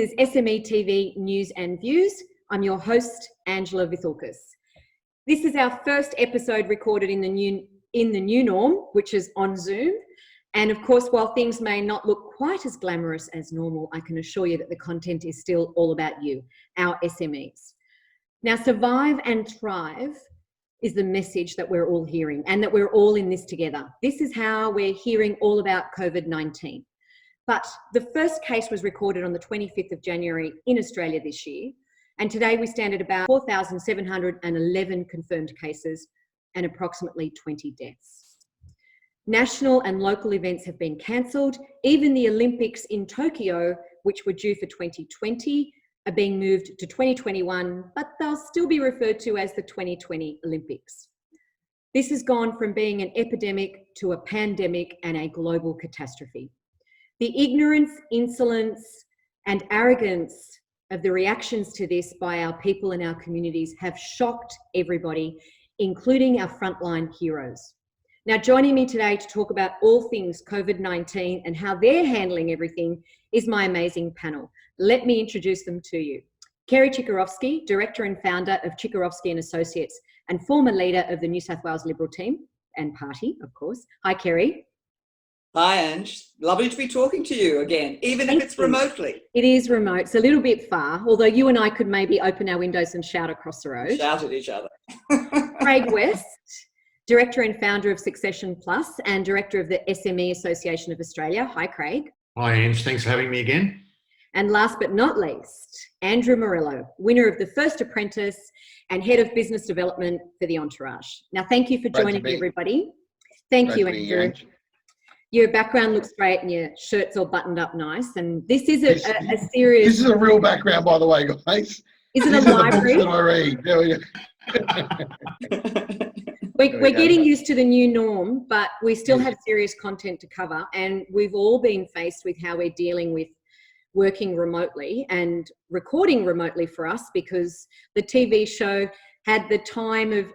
is SME TV News and Views. I'm your host, Angela Vithulkas. This is our first episode recorded in the new norm, which is on Zoom. And of course, while things may not look quite as glamorous as normal, I can assure you that the content is still all about you, our SMEs. Now, survive and thrive is the message that we're all hearing, and that we're all in this together. This is how we're hearing all about COVID-19. But the first case was recorded on the 25th of January in Australia this year. And today we stand at about 4,711 confirmed cases and approximately 20 deaths. National and local events have been cancelled. Even the Olympics in Tokyo, which were due for 2020, are being moved to 2021, but they'll still be referred to as the 2020 Olympics. This has gone from being an epidemic to a pandemic and a global catastrophe. The ignorance, insolence, and arrogance of the reactions to this by our people and our communities have shocked everybody, including our frontline heroes. Now, joining me today to talk about all things COVID-19 and how they're handling everything is my amazing panel. Let me introduce them to you. Kerry Chikarovski, Director and Founder of Chikarovski and Associates and former leader of the New South Wales Liberal team and party, of course. Hi, Kerry. Hi, Ange. Lovely to be talking to you again, even if it's remotely. It is remote. It's a little bit far, although you and I could maybe open our windows and shout across the road. Shout at each other. Craig West, Director and Founder of Succession Plus and Director of the SME Association of Australia. Hi, Craig. Hi, Ange. Thanks for having me again. And last but not least, Andrew Morello, winner of The First Apprentice and Head of Business Development for the Entourage. Now, thank you for joining me, everybody. Thank you, Andrew. Your background looks great and your shirt's all buttoned up nice. And this is a serious... This is a real background, by the way, guys. Is it a library? That I read. There we go. We're getting used to the new norm, but we still have serious content to cover. And we've all been faced with how we're dealing with working remotely and recording remotely for us, because the TV show had the time of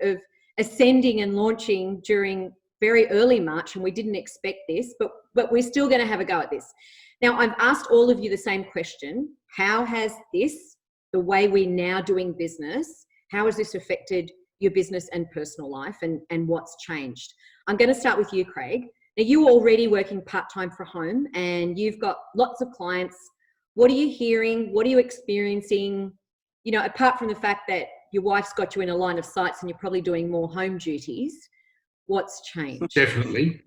ascending and launching during very early March, and we didn't expect this, but we're still going to have a go at this. Now, I've asked all of you the same question. How has this, the way we're now doing business, how has this affected your business and personal life, and what's changed? I'm going to start with you, Craig. Now, you're already working part-time from home and you've got lots of clients. What are you hearing? What are you experiencing? You know, apart from the fact that your wife's got you in a line of sight and you're probably doing more home duties, what's changed? Definitely.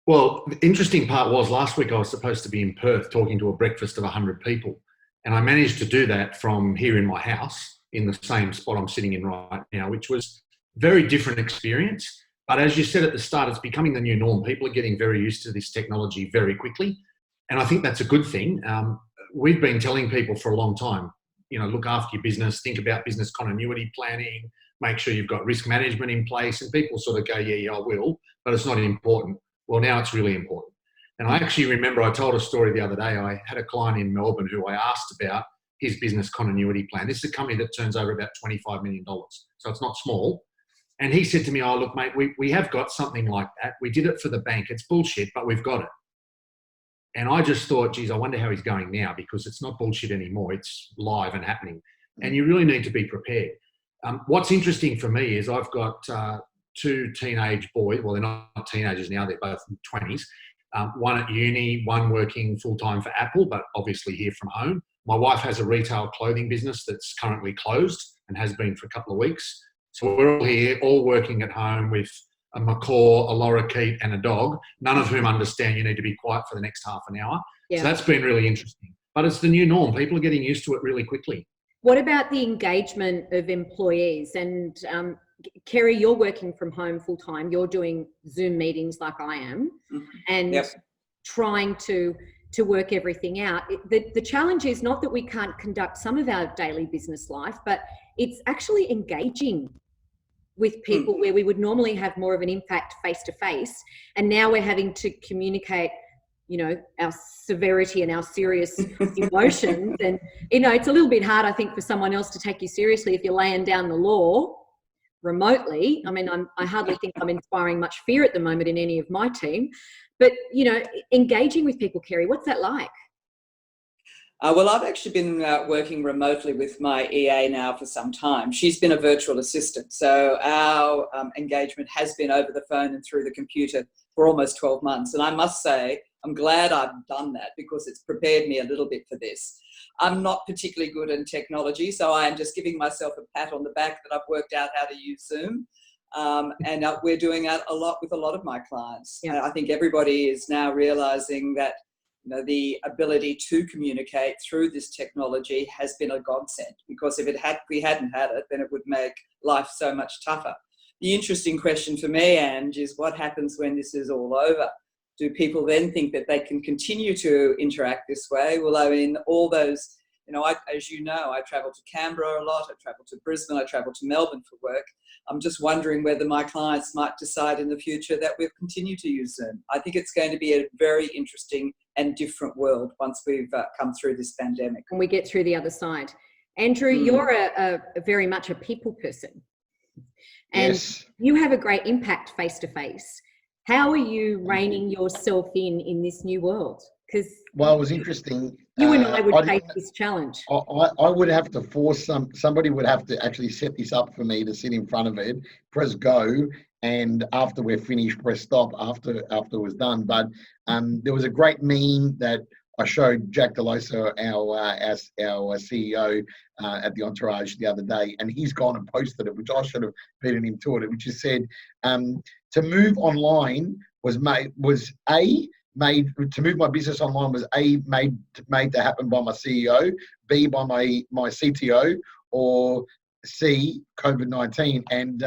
Well, the interesting part was last week I was supposed to be in Perth talking to a breakfast of 100 people. And I managed to do that from here in my house in the same spot I'm sitting in right now, which was a very different experience. But as you said at the start, it's becoming the new norm. People are getting very used to this technology very quickly. And I think that's a good thing. We've been telling people for a long time, you know, look after your business, think about business continuity planning, make sure you've got risk management in place. And people sort of go, yeah, I will, but it's not important. Well, now it's really important. And I actually remember I told a story the other day. I had a client in Melbourne who I asked about his business continuity plan. This is a company that turns over about $25 million. So it's not small. And he said to me, oh, look, mate, we have got something like that. We did it for the bank. It's bullshit, but we've got it. And I just thought, geez, I wonder how he's going now, because it's not bullshit anymore. It's live and happening. And you really need to be prepared. What's interesting for me is I've got two teenage boys. Well, they're not teenagers now. They're both in 20s. One at uni, one working full-time for Apple, but obviously here from home. My wife has a retail clothing business that's currently closed and has been for a couple of weeks. So we're all here, all working at home with a macaw, a lorikeet and a dog, none of whom understand you need to be quiet for the next half an hour. Yeah. So that's been really interesting. But it's the new norm. People are getting used to it really quickly. What about the engagement of employees? And Kerry, you're working from home full time. You're doing Zoom meetings like I am, and trying to work everything out. The challenge is not that we can't conduct some of our daily business life, but it's actually engaging with people where we would normally have more of an impact face to face. And now we're having to communicate, you know, our severity and our serious emotions. And, you know, it's a little bit hard, I think, for someone else to take you seriously if you're laying down the law remotely. I mean, I hardly think I'm inspiring much fear at the moment in any of my team. But, you know, engaging with people, Kerry, what's that like? Well, I've actually been working remotely with my EA now for some time. She's been a virtual assistant, so our engagement has been over the phone and through the computer for almost 12 months. And I must say, I'm glad I've done that because it's prepared me a little bit for this. I'm not particularly good in technology, so I am just giving myself a pat on the back that I've worked out how to use Zoom. And we're doing that a lot with a lot of my clients. Yeah. I think everybody is now realizing that the ability to communicate through this technology has been a godsend, because if we hadn't had it, then it would make life so much tougher. The interesting question for me, Ange, is what happens when this is all over? Do people then think that they can continue to interact this way? Well, I mean, all those, as you know, I travel to Canberra a lot, I travel to Brisbane, I travel to Melbourne for work. I'm just wondering whether my clients might decide in the future that we'll continue to use Zoom. I think it's going to be a very interesting and different world once we've come through this pandemic. And we get through the other side. Andrew, you're a very much a people person. And Yes. you have a great impact face-to-face. How are you reining yourself in this new world? Because Well, it was interesting. you and I would I face didn't- this challenge. I would have to force somebody would have to actually set this up for me to sit in front of it, press go, and after we're finished, press stop after it was done. But there was a great meme that I showed Jack Delosa, our CEO, at the Entourage the other day, and he's gone and posted it, which I should have beaten him to it, which has said, to move online made to move my business online was made to happen by my CEO, B by my CTO, or C, COVID-19. And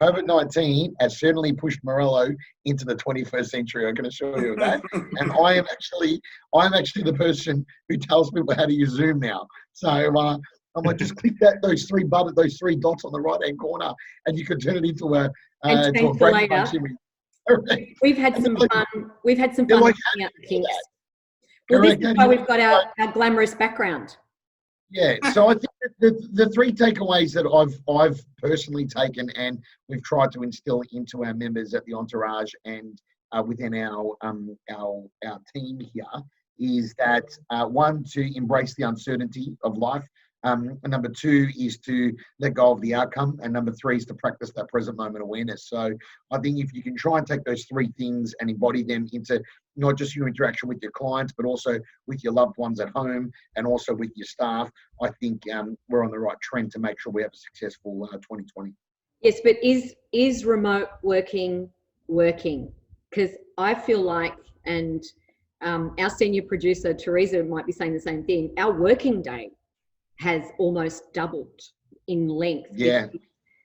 COVID-19 has certainly pushed Morello into the 21st century, I can assure you of that. And I'm actually the person who tells people how to use Zoom now. So I'm like, just click those three dots on the right-hand corner, and you can turn it into a change the layout. We've had some fun. We've had some fun like, looking at the kinks. Well, this is why we've got our glamorous background. Yeah, so I think that the three takeaways that I've personally taken and we've tried to instill into our members at the Entourage and within our team here is that one, to embrace the uncertainty of life. And number two is to let go of the outcome. And number three is to practice that present moment awareness. So I think if you can try and take those three things and embody them into not just your interaction with your clients, but also with your loved ones at home and also with your staff, I think we're on the right trend to make sure we have a successful 2020. Yes, but is remote working? Because I feel like, and our senior producer, Teresa, might be saying the same thing, our working day has almost doubled in length. Yeah.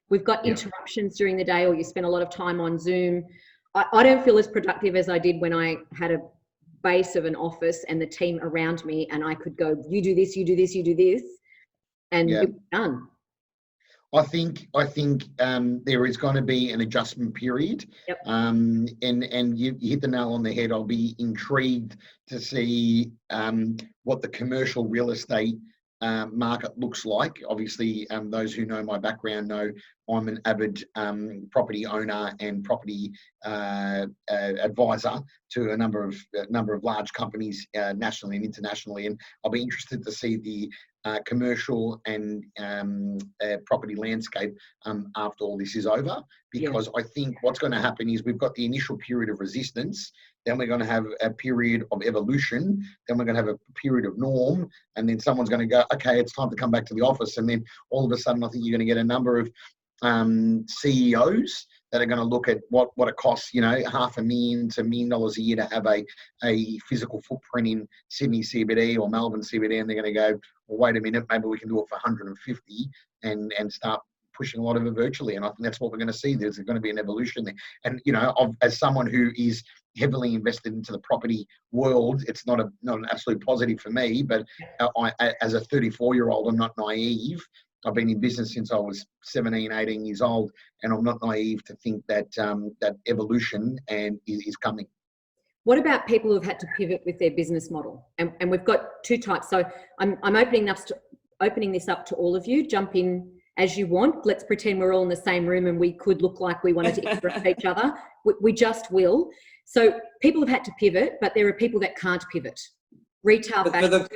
We've got interruptions during the day, or you spend a lot of time on Zoom. I don't feel as productive as I did when I had a base of an office and the team around me, and I could go, you do this, you do this, you do this, and it was done. I think there is going to be an adjustment period. Yep. And you hit the nail on the head. I'll be intrigued to see what the commercial real estate market looks like. Obviously, those who know my background know I'm an avid property owner and property advisor to a number of large companies nationally and internationally, and I'll be interested to see the commercial and property landscape after all this is over, because I think what's going to happen is we've got the initial period of resistance, then we're going to have a period of evolution, then we're going to have a period of norm, and then someone's going to go, okay, it's time to come back to the office. And then all of a sudden, I think you're going to get a number of CEOs that are going to look at what it costs, $500,000 to $1 million a year to have a physical footprint in Sydney CBD or Melbourne CBD, and they're going to go, well, wait a minute, maybe we can do it for 150 and start pushing a lot of it virtually. And I think that's what we're going to see. There's going to be an evolution there. And as someone who is heavily invested into the property world, it's not an absolute positive for me, but as a 34-year-old, I'm not naive. I've been in business since I was 17, 18 years old, and I'm not naive to think that that evolution is coming. What about people who've had to pivot with their business model? And we've got two types. So I'm opening this up to all of you. Jump in as you want. Let's pretend we're all in the same room and we could look like we wanted to interact with each other. We just will. So people have had to pivot, but there are people that can't pivot. Retail factories.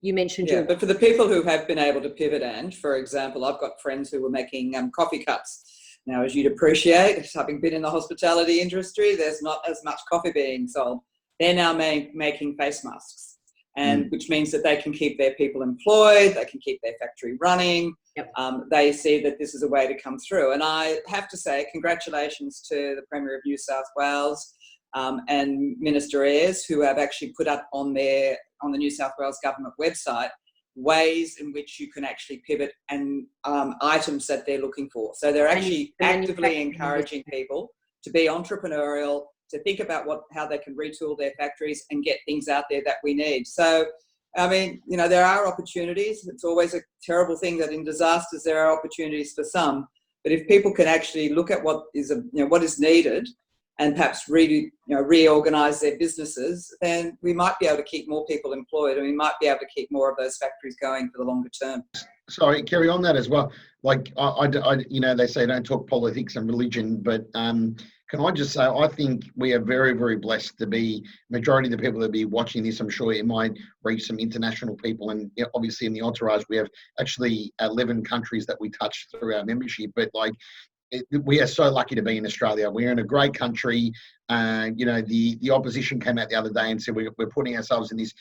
You mentioned Yeah, but for the people who have been able to pivot, and for example, I've got friends who were making coffee cups. Now, as you'd appreciate, having been in the hospitality industry, there's not as much coffee being sold. They're now making face masks, and which means that they can keep their people employed, they can keep their factory running. Yep. They see that this is a way to come through. And I have to say, congratulations to the Premier of New South Wales and Minister Ayres, who have actually put up on the New South Wales government website ways in which you can actually pivot and items that they're looking for. So they're actually actively encouraging people to be entrepreneurial, to think about how they can retool their factories and get things out there that we need. So, I mean, you know, there are opportunities. It's always a terrible thing that in disasters there are opportunities for some. But if people can actually look at what is needed and perhaps reorganise their businesses, then we might be able to keep more people employed, and we might be able to keep more of those factories going for the longer term. Sorry, Kerry, on that as well. Like, they say don't talk politics and religion, but can I just say, I think we are very, very blessed to be, majority of the people that be watching this, I'm sure it might reach some international people, and obviously in the entourage, we have actually 11 countries that we touch through our membership, but like, we are so lucky to be in Australia. We're in a great country. The opposition came out the other day and said we're putting ourselves in this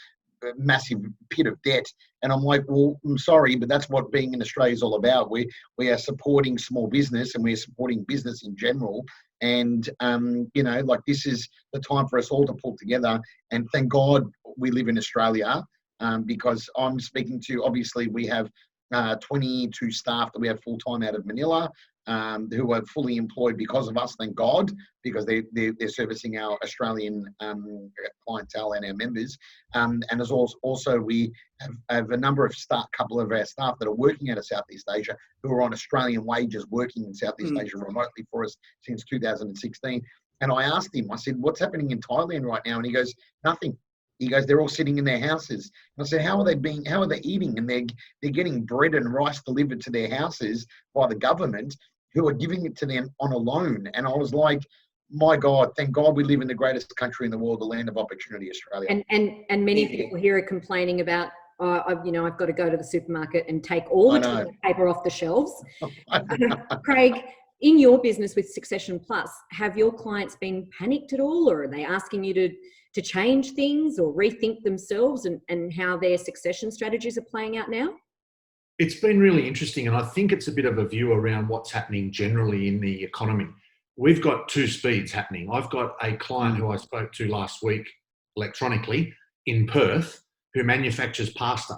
massive pit of debt. And I'm like, well, I'm sorry, but that's what being in Australia is all about. We are supporting small business, and we're supporting business in general. And, this is the time for us all to pull together. And thank God we live in Australia, because I'm speaking to, obviously, we have 22 staff that we have full-time out of Manila, who are fully employed because of us, thank God, because they're servicing our Australian clientele and our members. And as also we have a number of couple of our staff that are working out of Southeast Asia who are on Australian wages working in Southeast Asia remotely for us since 2016. And I asked him, I said, what's happening in Thailand right now? And he goes, nothing. He goes, they're all sitting in their houses. And I said, how are they eating? And they're getting bread and rice delivered to their houses by the government, who are giving it to them on a loan. And I was like, my God, thank God we live in the greatest country in the world, the land of opportunity, Australia. And many people here are complaining about, I've got to go to the supermarket and take all the toilet paper off the shelves. Craig, in your business with Succession Plus, have your clients been panicked at all, or are they asking you to change things or rethink themselves and how their succession strategies are playing out now? It's been really interesting, and I think it's a bit of a view around what's happening generally in the economy. We've got two speeds happening. I've got a client who I spoke to last week electronically in Perth who manufactures pasta.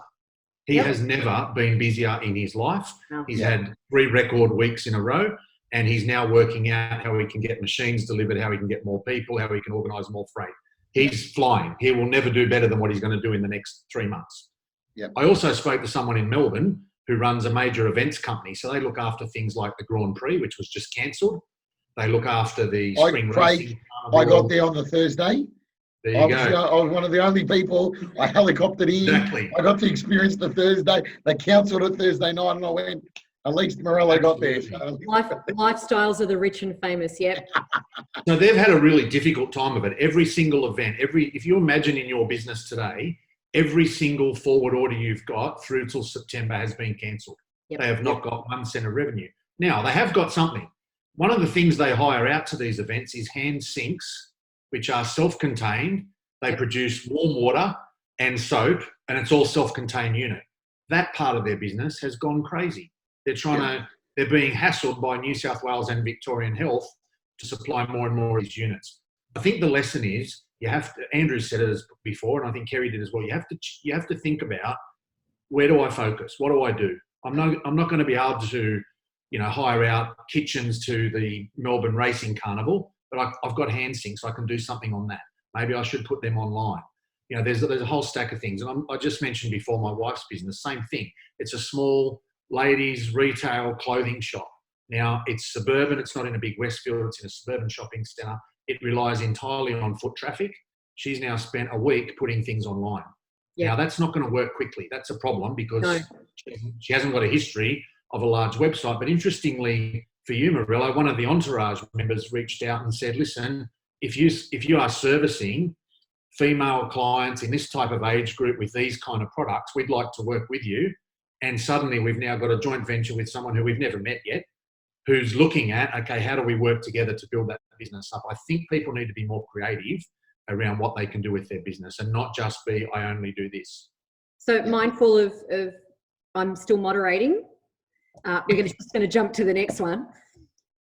He has never been busier in his life. No. He's had 3 record weeks in a row, and he's now working out how he can get machines delivered, how he can get more people, how he can organise more freight. He's flying. He will never do better than what he's going to do in the next 3 months. Yep. I also spoke to someone in Melbourne who runs a major events company. So they look after things like the Grand Prix, which was just cancelled. They look after the spring racing. I got there on the Thursday. There you go. I was one of the only people. I helicoptered in. Exactly. I got to experience the Thursday. They cancelled it Thursday night, and I went. At least Morello got there. So. Lifestyles of the rich and famous, yep. So they've had a really difficult time of it. Every single event, if you imagine in your business today, every single forward order you've got through till September has been cancelled. Yep. They have not got 1 cent of revenue. Now, they have got something. One of the things they hire out to these events is hand sinks, which are self-contained. They produce warm water and soap, and it's all self-contained unit. That part of their business has gone crazy. They're being hassled by New South Wales and Victorian Health to supply more and more of these units. I think the lesson is Andrew said it before, and I think Kerry did as well. You have to think about, where do I focus? What do I do? I'm not going to be able to, hire out kitchens to the Melbourne Racing Carnival, but I've got hand sinks. I can do something on that. Maybe I should put them online. There's a whole stack of things. And I just mentioned before my wife's business, same thing. It's a small ladies retail clothing shop. Now, it's suburban. It's not in a big Westfield. It's in a suburban shopping centre. It relies entirely on foot traffic. She's now spent a week putting things online. Yeah. Now, that's not going to work quickly. That's a problem because she hasn't got a history of a large website. But interestingly for you, Morello, one of the Entourage members reached out and said, listen, if you are servicing female clients in this type of age group with these kind of products, we'd like to work with you. And suddenly we've now got a joint venture with someone who we've never met yet, who's looking at, okay, how do we work together to build that business up? I think people need to be more creative around what they can do with their business and not just be, I only do this. So mindful of I'm still moderating. We're just going to jump to the next one.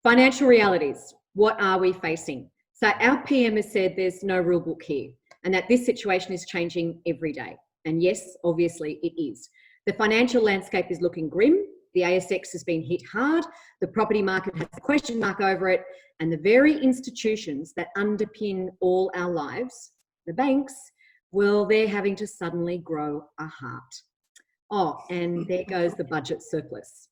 Financial realities. What are we facing? So our PM has said there's no rule book here and that this situation is changing every day. And yes, obviously it is. The financial landscape is looking grim. The ASX has been hit hard. The property market has a question mark over it. And the very institutions that underpin all our lives, the banks, well, they're having to suddenly grow a heart. Oh, and there goes the budget surplus.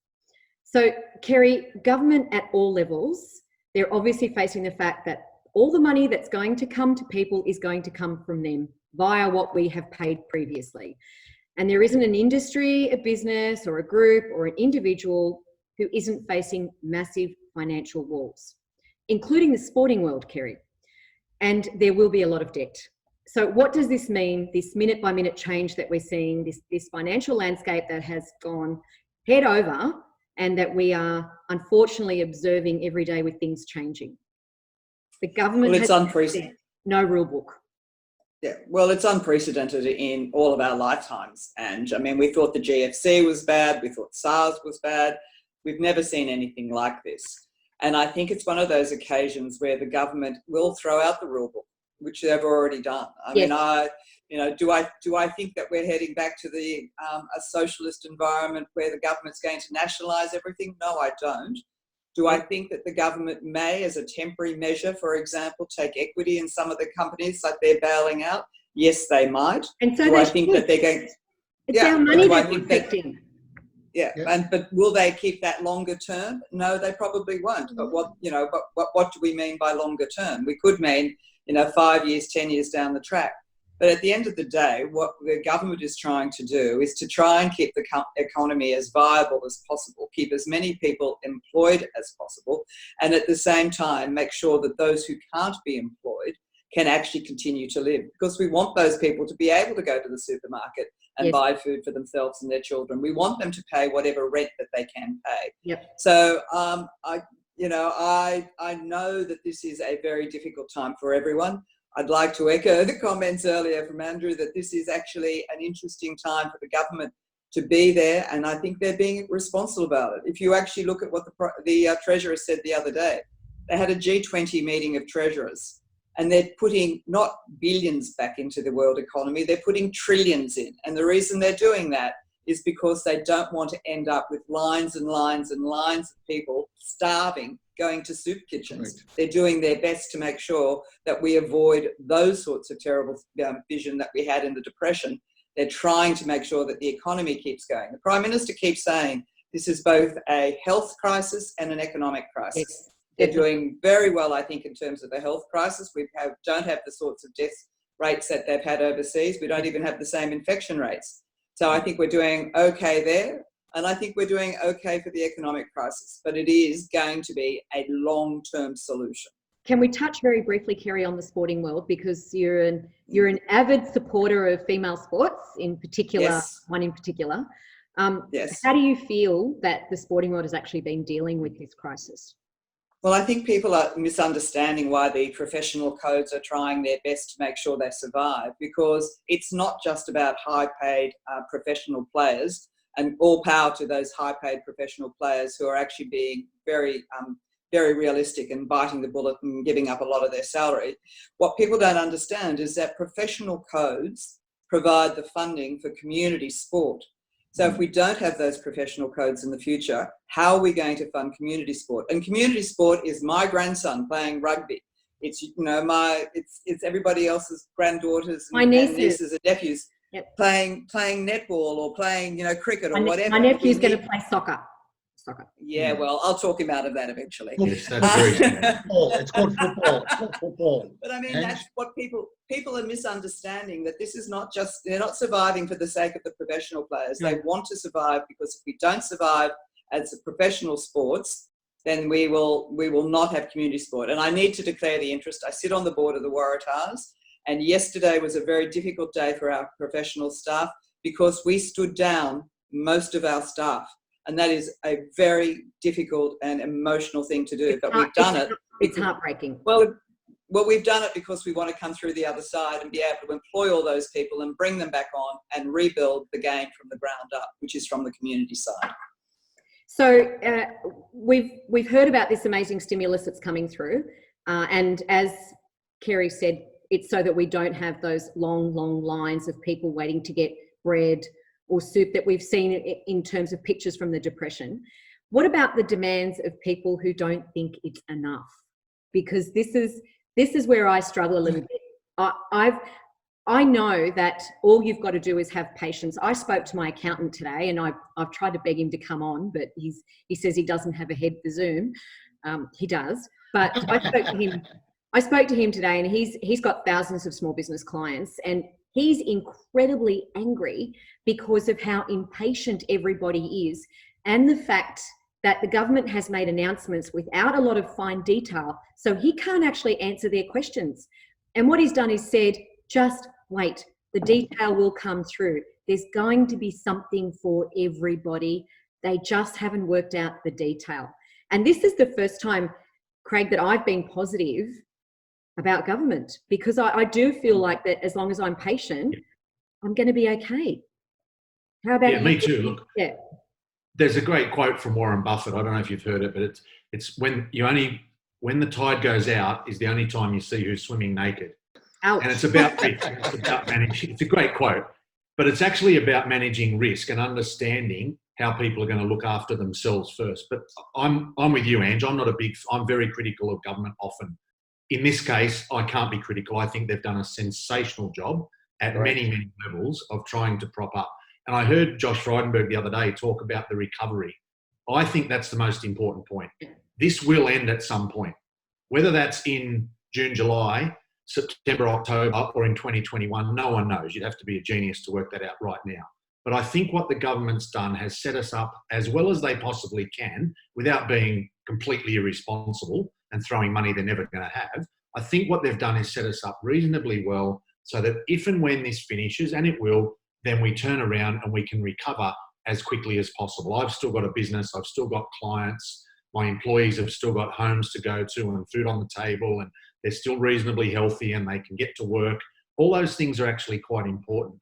So, Kerry, government at all levels, they're obviously facing the fact that all the money that's going to come to people is going to come from them via what we have paid previously. And there isn't an industry, a business or a group or an individual who isn't facing massive financial walls, including the sporting world, Kerry. And there will be a lot of debt. So what does this mean, this minute by minute change that we're seeing, this financial landscape that has gone head over and that we are unfortunately observing every day with things changing? The government has unprecedented. No rule book. Yeah, well, it's unprecedented in all of our lifetimes. And I mean, we thought the GFC was bad. We thought SARS was bad. We've never seen anything like this. And I think it's one of those occasions where the government will throw out the rule book, which they've already done. Yes. I mean, do I think that we're heading back to a socialist environment where the government's going to nationalise everything? No, I don't. Do I think that the government may, as a temporary measure, for example, take equity in some of the companies like they're bailing out? Yes, they might. And so do I think that they're going? It's our money that we're protecting. But will they keep that longer term? No, they probably won't. But what do we mean by longer term? We could mean 5 years, 10 years down the track. But at the end of the day, what the government is trying to do is to try and keep the economy as viable as possible, keep as many people employed as possible, and at the same time make sure that those who can't be employed can actually continue to live. Because we want those people to be able to go to the supermarket and buy food for themselves and their children. We want them to pay whatever rent that they can pay. Yep. So I know that this is a very difficult time for everyone. I'd like to echo the comments earlier from Andrew that this is actually an interesting time for the government to be there, and I think they're being responsible about it. If you actually look at what the Treasurer said the other day, they had a G20 meeting of Treasurers, and they're putting not billions back into the world economy, they're putting trillions in. And the reason they're doing that is because they don't want to end up with lines and lines and lines of people starving, going to soup kitchens. Correct. They're doing their best to make sure that we avoid those sorts of terrible vision that we had in the Depression. They're trying to make sure that the economy keeps going. The Prime Minister keeps saying this is both a health crisis and an economic crisis. Yes. They're doing very well, I think, in terms of the health crisis. We don't have the sorts of death rates that they've had overseas. We don't even have the same infection rates. So I think we're doing okay there. And I think we're doing okay for the economic crisis. But it is going to be a long-term solution. Can we touch very briefly, Kerry, on the sporting world? Because you're an avid supporter of female sports, in particular, yes. One in particular. Yes. How do you feel that the sporting world has actually been dealing with this crisis? Well, I think people are misunderstanding why the professional codes are trying their best to make sure they survive, because it's not just about high-paid professional players, and all power to those high-paid professional players who are actually being very realistic and biting the bullet and giving up a lot of their salary. What people don't understand is that professional codes provide the funding for community sport. So if we don't have those professional codes in the future, how are we going to fund community sport? And community sport is my grandson playing rugby. It's it's everybody else's granddaughters and nieces and nephews playing netball or playing cricket or whatever. My nephew's going to play soccer. Yeah, well, I'll talk him out of that eventually. Yes, that's very football. It's called football. It's called football. But I mean, that's what people are misunderstanding, that this is not just, they're not surviving for the sake of the professional players. They want to survive because if we don't survive as a professional sports, then we will not have community sport. And I need to declare the interest. I sit on the board of the Waratahs, And yesterday was a very difficult day for our professional staff because we stood down most of our staff. And that is a very difficult and emotional thing to do, but we've done it. It's heartbreaking. Well, we've done it because we want to come through the other side and be able to employ all those people and bring them back on and rebuild the game from the ground up, which is from the community side. So we've heard about this amazing stimulus that's coming through, and as Kerry said, it's so that we don't have those long lines of people waiting to get bread or soup that we've seen in terms of pictures from the Depression. What about the demands of people who don't think it's enough? Because this is where I struggle a little bit. I know that all you've got to do is have patience. I spoke to my accountant today, and I've tried to beg him to come on, but he says he doesn't have a head for Zoom. He does, but I spoke to him today, and he's got thousands of small business clients, and he's incredibly angry because of how impatient everybody is, and the fact that the government has made announcements without a lot of fine detail, so he can't actually answer their questions. And what he's done is said, just wait, the detail will come through. There's going to be something for everybody. They just haven't worked out the detail. And this is the first time, Craig, that I've been positive about government, because I do feel like that as long as I'm patient, I'm going to be okay. How about you? Me too. Look, yeah. There's a great quote from Warren Buffett. I don't know if you've heard it, but it's when the tide goes out is the only time you see who's swimming naked. Ouch. And it's about managing. It's a great quote, but it's actually about managing risk and understanding how people are going to look after themselves first. But I'm with you, Ange. I'm very critical of government often. In this case, I can't be critical. I think they've done a sensational job at many levels of trying to prop up. And I heard Josh Frydenberg the other day talk about the recovery. I think that's the most important point. This will end at some point, whether that's in June, July, September, October, or in 2021, no one knows. You'd have to be a genius to work that out right now. But I think what the government's done has set us up as well as they possibly can without being completely irresponsible and throwing money they're never going to have. I think what they've done is set us up reasonably well so that if and when this finishes, and it will, then we turn around and we can recover as quickly as possible. I've still got a business. I've still got clients. My employees have still got homes to go to and food on the table, and they're still reasonably healthy and they can get to work. All those things are actually quite important.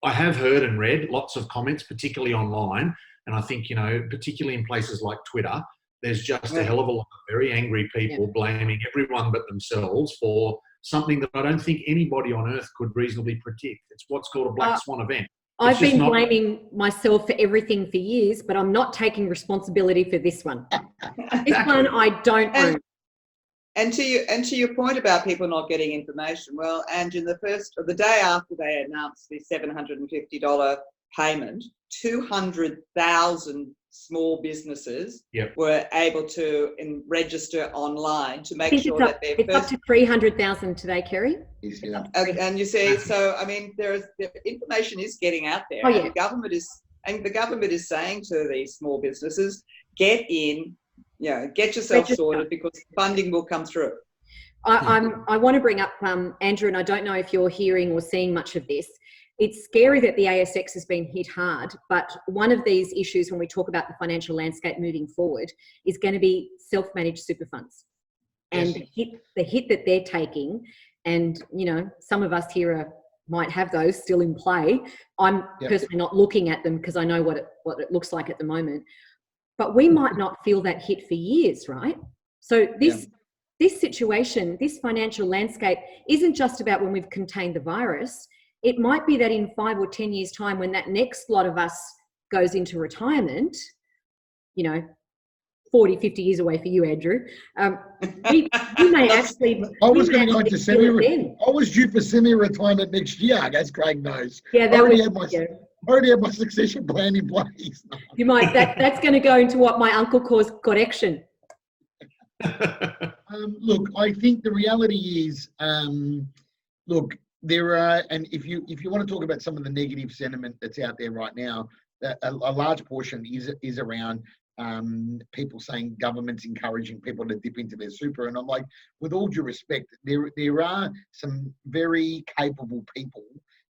I have heard and read lots of comments, particularly online, and I think, particularly in places like Twitter, there's just a hell of a lot of very angry people blaming everyone but themselves for something that I don't think anybody on earth could reasonably predict. It's what's called a black swan event. I've been blaming myself for everything for years, but I'm not taking responsibility for this one. This one I don't own. And to your point about people not getting information, well, and in the day after they announced the $750 payment, 200,000 small businesses were able to register online to make sure that their it's up to 300,000 today, Kerry. And you see, so I mean, the information is getting out there. Oh, yeah. And the government is saying to these small businesses, get in. Get yourself sorted because funding will come through. I want to bring up, Andrew, and I don't know if you're hearing or seeing much of this. It's scary that the ASX has been hit hard, but one of these issues when we talk about the financial landscape moving forward is going to be self-managed super funds and the hit that they're taking. And, some of us here might have those still in play. I'm personally not looking at them because I know what it looks like at the moment. But we might not feel that hit for years, right? So this situation, this financial landscape isn't just about when we've contained the virus. It might be that in 5 or 10 years' time, when that next lot of us goes into retirement, 40, 50 years away for you, Andrew, we may actually... I was going to go into I was due for semi-retirement next year, as Craig knows. Yeah, I already have my succession plan in place. You might. That's going to go into what my uncle calls correction. Look, I think the reality is, there are, and if you want to talk about some of the negative sentiment that's out there right now, a large portion is around people saying government's encouraging people to dip into their super. And I'm like, with all due respect, there are some very capable people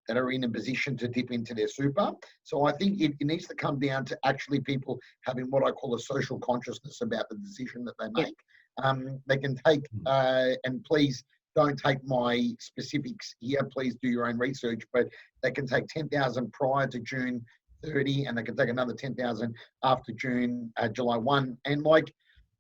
that are in a position to dip into their super. So I think it needs to come down to actually people having what I call a social consciousness about the decision that they make. They can take, and please don't take my specifics here, please do your own research, but they can take 10,000 prior to June 30, and they can take another 10,000 after July 1. And like,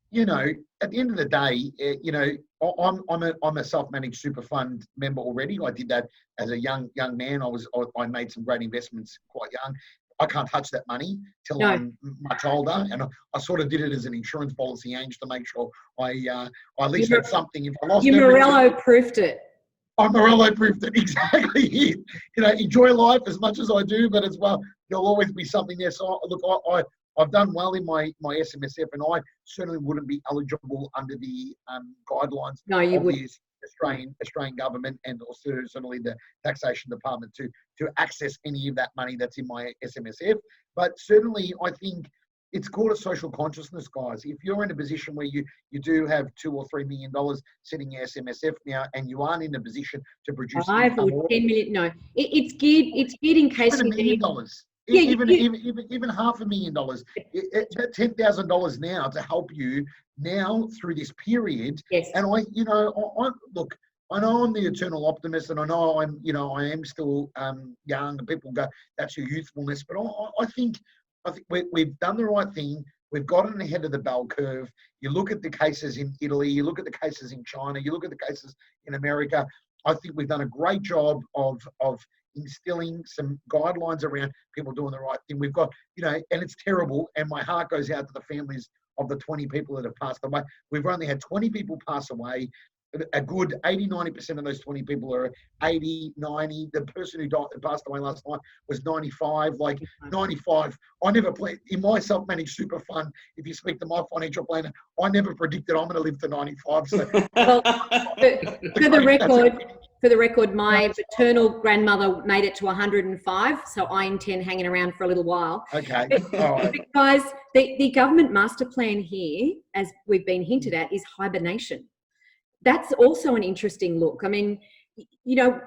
you know, at the end of the day, you know, I'm a self-managed super fund member already. I did that as a young man. I made some great investments quite young. I can't touch that money till I'm much older, and I sort of did it as an insurance policy, Ange, to make sure I at least had something if I lost. You Morello-proofed it. I Morello-proofed it, exactly. You know, enjoy life as much as I do, but as well, there'll always be something there. So look, I've done well in my SMSF, and I certainly wouldn't be eligible under the guidelines of the Australian government and also certainly the taxation department to access any of that money that's in my SMSF. But certainly, I think it's called a social consciousness, guys. If you're in a position where you do have $2 or $3 million sitting in SMSF now, and you aren't in a position to produce $5 or $10 million, no, it's geared in case $1 million. Yeah, even $500,000, $10,000 now to help you now through this period. Yes. And I look, I know I'm the eternal optimist, and I know I am still young. And people go, "That's your youthfulness," but I think we've done the right thing. We've gotten ahead of the bell curve. You look at the cases in Italy, you look at the cases in China, you look at the cases in America. I think we've done a great job of instilling some guidelines around people doing the right thing. We've got, and it's terrible, and my heart goes out to the families of the 20 people that have passed away. We've only had 20 people pass away. A good 80-90% of those 20 people are 80, 90. The person who passed away last night was 95. Like 95. I never played in my self-managed super fund. If you speak to my financial planner, I never predicted I'm going to live to 95. So, well, for the record, my paternal grandmother made it to 105, so I intend hanging around for a little while. Okay. Because the government master plan here, as we've been hinted at, is hibernation. That's also an interesting look. I mean,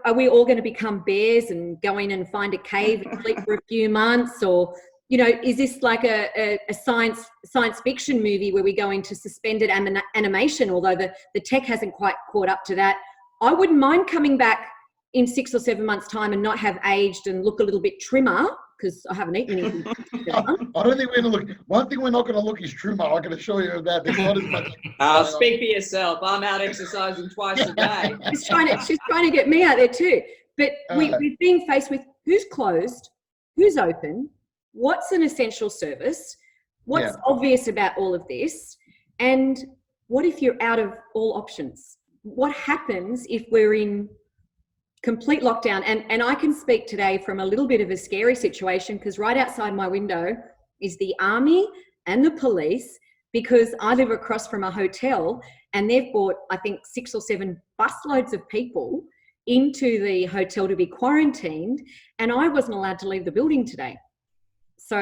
are we all going to become bears and go in and find a cave and sleep for a few months? Or, is this like a science fiction movie where we go into suspended animation, although the tech hasn't quite caught up to that? I wouldn't mind coming back in 6 or 7 months' time and not have aged and look a little bit trimmer, because I haven't eaten anything. I don't think we're going to look. One thing we're not going to look is trimmer. I can assure you of that. There's not as much. Speak for yourself. I'm out exercising twice a day. She's trying to get me out there too. But we're being faced with who's closed, who's open, what's an essential service, what's obvious about all of this, and what if you're out of all options? What happens if we're in complete lockdown? And I can speak today from a little bit of a scary situation, because right outside my window is the army and the police, because I live across from a hotel, and they've brought, I think, 6 or 7 busloads of people into the hotel to be quarantined, and I wasn't allowed to leave the building today. So,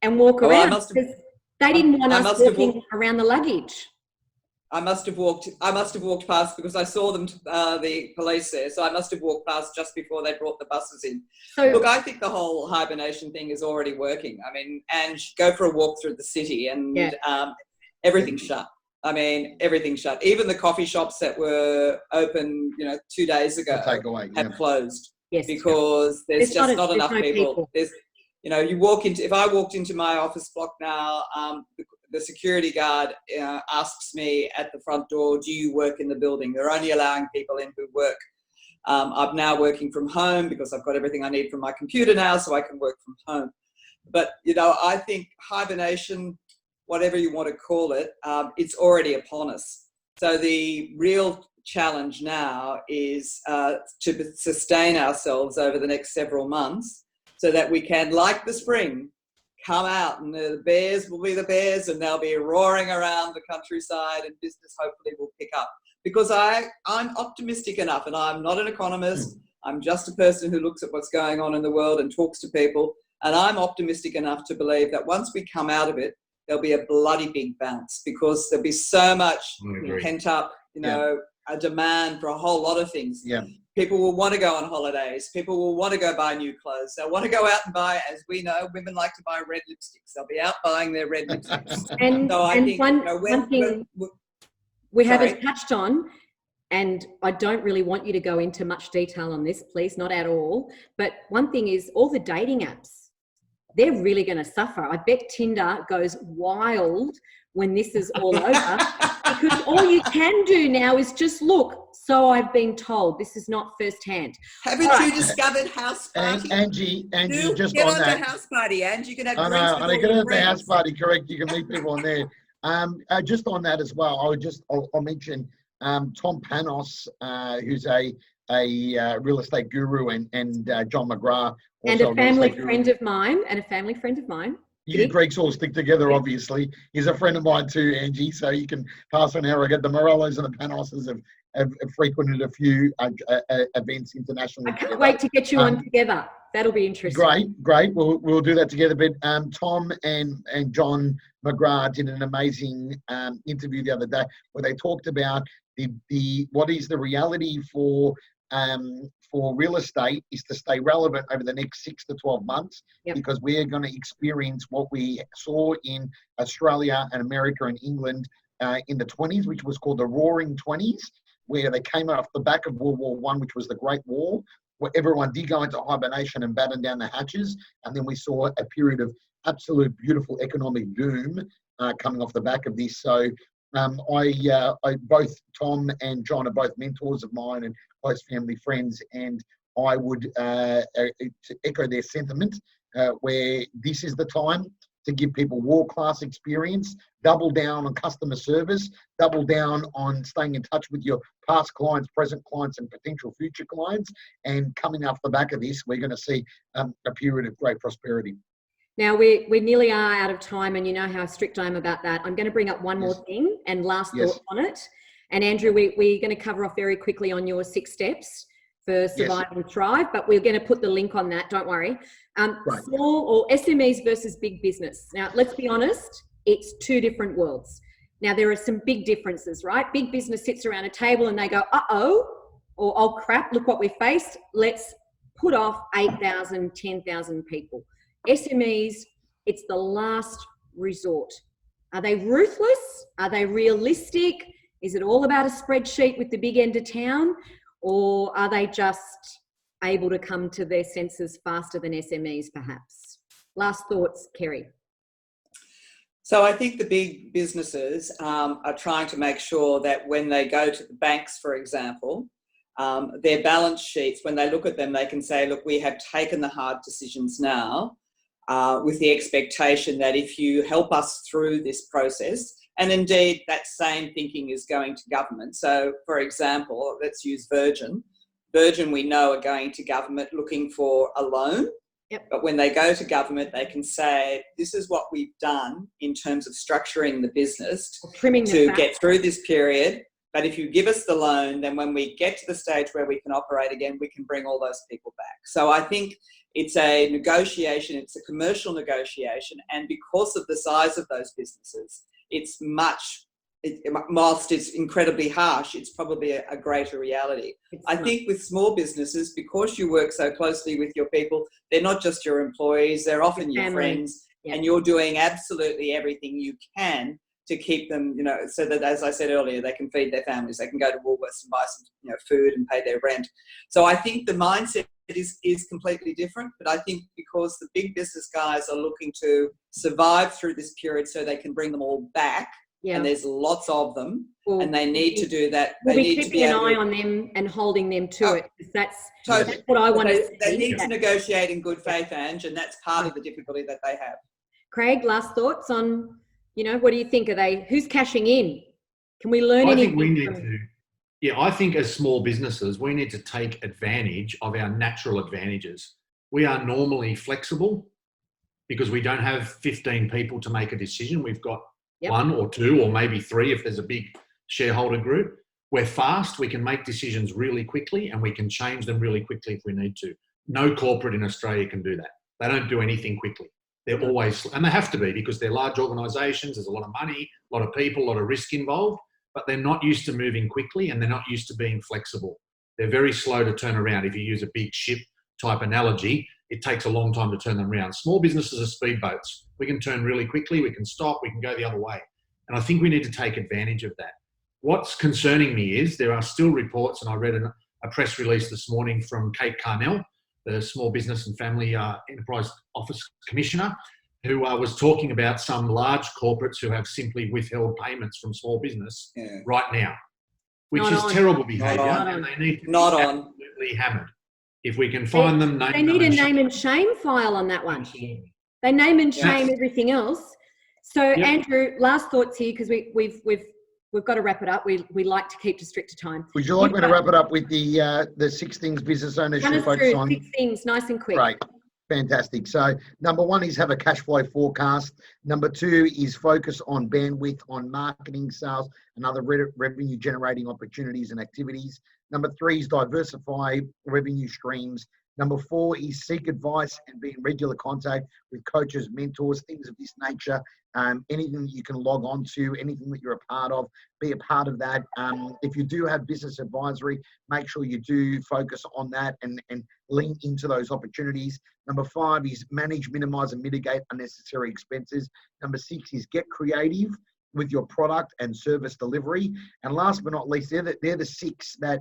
and walk around, because they didn't want us walking around the luggage. I must have walked past, because I saw them, the police there. So I must have walked past just before they brought the buses in. So, look, I think the whole hibernation thing is already working. I mean, and go for a walk through the city, and everything's shut. I mean, everything's shut. Even the coffee shops that were open, 2 days ago have closed. Yes, because there's just not enough people. There's, you walk into. If I walked into my office block now, the security guard asks me at the front door, "Do you work in the building?" They're only allowing people in who work. I'm now working from home because I've got everything I need from my computer now, so I can work from home. But, I think hibernation, whatever you want to call it, it's already upon us. So the real challenge now is to sustain ourselves over the next several months so that we can, like the spring, come out, and the bears will be the bears, and they'll be roaring around the countryside, and business hopefully will pick up. Because I'm optimistic enough, and I'm not an economist. I'm just a person who looks at what's going on in the world and talks to people. And I'm optimistic enough to believe that once we come out of it, there'll be a bloody big bounce, because there'll be so much pent up, a demand for a whole lot of things. Yeah. People will want to go on holidays. People will want to go buy new clothes. They'll want to go out and buy, as we know, women like to buy red lipsticks. They'll be out buying their red lipsticks. And, so I think, one thing we haven't touched on, and I don't really want you to go into much detail on this, please, not at all. But one thing is, all the dating apps, they're really going to suffer. I bet Tinder goes wild when this is all over, because all you can do now is just look. So I've been told. This is not firsthand. Haven't you discovered House Party? Angie, just get on on that. the House Party, Angie. You can have I drinks know, with and I all get your at the House friends. Party, correct? You can meet people on there. Just on that as well, I'll mention Tom Panos, who's a real estate guru, and John McGrath, and a family friend of mine. You Greeks all stick together, obviously. He's a friend of mine too, Angie, so you can pass on how I get the Morellos and the Panoses have frequented a few events internationally. I can't wait to get you on together. That'll be interesting. Great. We'll do that together. But Tom and John McGrath did an amazing interview the other day where they talked about the what is the reality for real estate is to stay relevant over the next 6 to 12 months, because we're going to experience what we saw in Australia and America and England in the 20s, which was called the Roaring 20s, where they came off the back of World War I, which was the Great War, where everyone did go into hibernation and batten down the hatches. And then we saw a period of absolute beautiful economic boom coming off the back of this. So both Tom and John are both mentors of mine and close family friends, and I would echo their sentiment where this is the time to give people world-class experience, double down on customer service, double down on staying in touch with your past clients, present clients, and potential future clients. And coming off the back of this, we're going to see a period of great prosperity. Now, we nearly are out of time, and you know how strict I am about that. I'm going to bring up one more thing and last thoughts on it. And Andrew, we're going to cover off very quickly on your 6 steps for Survive and Thrive, but we're going to put the link on that, don't worry. Small or SMEs versus big business. Now, let's be honest, it's 2 different worlds. Now, there are some big differences, right? Big business sits around a table and they go, uh-oh, or oh crap, look what we faced. Let's put off 8,000, 10,000 people. SMEs, it's the last resort. Are they ruthless? Are they realistic? Is it all about a spreadsheet with the big end of town? Or are they just able to come to their senses faster than SMEs, perhaps? Last thoughts, Kerry. So I think the big businesses are trying to make sure that when they go to the banks, for example, their balance sheets, when they look at them, they can say, look, we have taken the hard decisions now with the expectation that if you help us through this process, and indeed that same thinking is going to government. So, for example, let's use Virgin. Virgin, we know, are going to government looking for a loan. But when they go to government, they can say, this is what we've done in terms of structuring the business to get through this period. But if you give us the loan, then when we get to the stage where we can operate again, we can bring all those people back. So I think it's a negotiation, it's a commercial negotiation. And because of the size of those businesses, it's whilst it's incredibly harsh, it's probably a greater reality. I think with small businesses, because you work so closely with your people, they're not just your employees, they're often your friends, and you're doing absolutely everything you can to keep them, so that, as I said earlier, they can feed their families, they can go to Woolworths and buy some, food and pay their rent. So I think the mindset is completely different, but I think because the big business guys are looking to survive through this period so they can bring them all back, and there's lots of them, and they need to do that. We'll be keeping an eye on them and holding them to it. That's what I want to see. They need to negotiate in good faith, Ange, and that's part of the difficulty that they have. Craig, last thoughts on, what do you think? Who's cashing in? Can we learn anything? I think as small businesses, we need to take advantage of our natural advantages. We are normally flexible because we don't have 15 people to make a decision. We've got 1 or 2 or maybe 3 if there's a big shareholder group. We're fast, we can make decisions really quickly, and we can change them really quickly if we need to. No corporate in Australia can do that. They don't do anything quickly. They're always, and they have to be because they're large organisations, there's a lot of money, a lot of people, a lot of risk involved, but they're not used to moving quickly and they're not used to being flexible. They're very slow to turn around. If you use a big ship type analogy, it takes a long time to turn them around. Small businesses are speedboats. We can turn really quickly, we can stop, we can go the other way. And I think we need to take advantage of that. What's concerning me is there are still reports, and I read a press release this morning from Kate Carnell, the Small Business and Family Enterprise Office Commissioner, who was talking about some large corporates who have simply withheld payments from small business right now, which is terrible behaviour, and they need to be absolutely hammered. If we can find them, they need a name and shame file on that one. Absolutely. They name and shame everything else. So, Andrew, last thoughts here, because we've got to wrap it up. We like to keep to stricter time. Would you like me to wrap it up with the 6 things business owners should focus on? 6 things, nice and quick. Great. Fantastic. So number 1 is have a cash flow forecast. Number 2 is focus on bandwidth on marketing, sales, and other revenue generating opportunities and activities. Number 3 is diversify revenue streams. Number 4 is seek advice and be in regular contact with coaches, mentors, things of this nature. Anything that you can log on to, anything that you're a part of, be a part of that. If you do have business advisory, make sure you do focus on that and lean into those opportunities. Number 5 is manage, minimize, and mitigate unnecessary expenses. Number 6 is get creative with your product and service delivery. And last but not least, they're the 6 that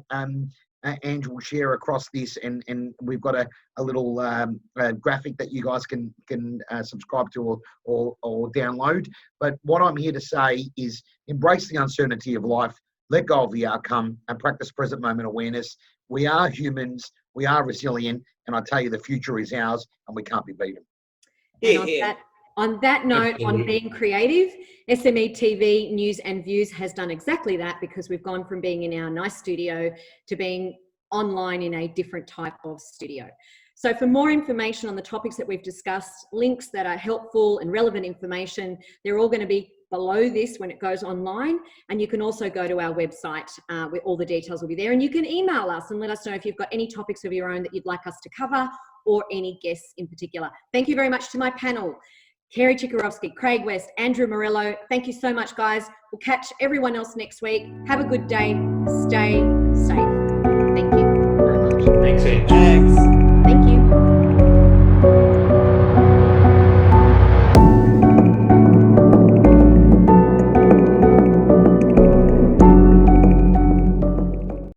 Andrew will share across this, and we've got a little graphic that you guys can subscribe to or download. But what I'm here to say is embrace the uncertainty of life, let go of the outcome, and practice present moment awareness. We are humans, we are resilient, and I tell you, the future is ours, and we can't be beaten. On that note, on being creative, SME TV News and Views has done exactly that, because we've gone from being in our nice studio to being online in a different type of studio. So for more information on the topics that we've discussed, links that are helpful and relevant information, they're all going to be below this when it goes online. And you can also go to our website where all the details will be there. And you can email us and let us know if you've got any topics of your own that you'd like us to cover, or any guests in particular. Thank you very much to my panel. Kerry Chikarovski, Craig West, Andrew Morello. Thank you so much, guys. We'll catch everyone else next week. Have a good day. Stay safe. Thank you. Thanks, Ed. Thanks.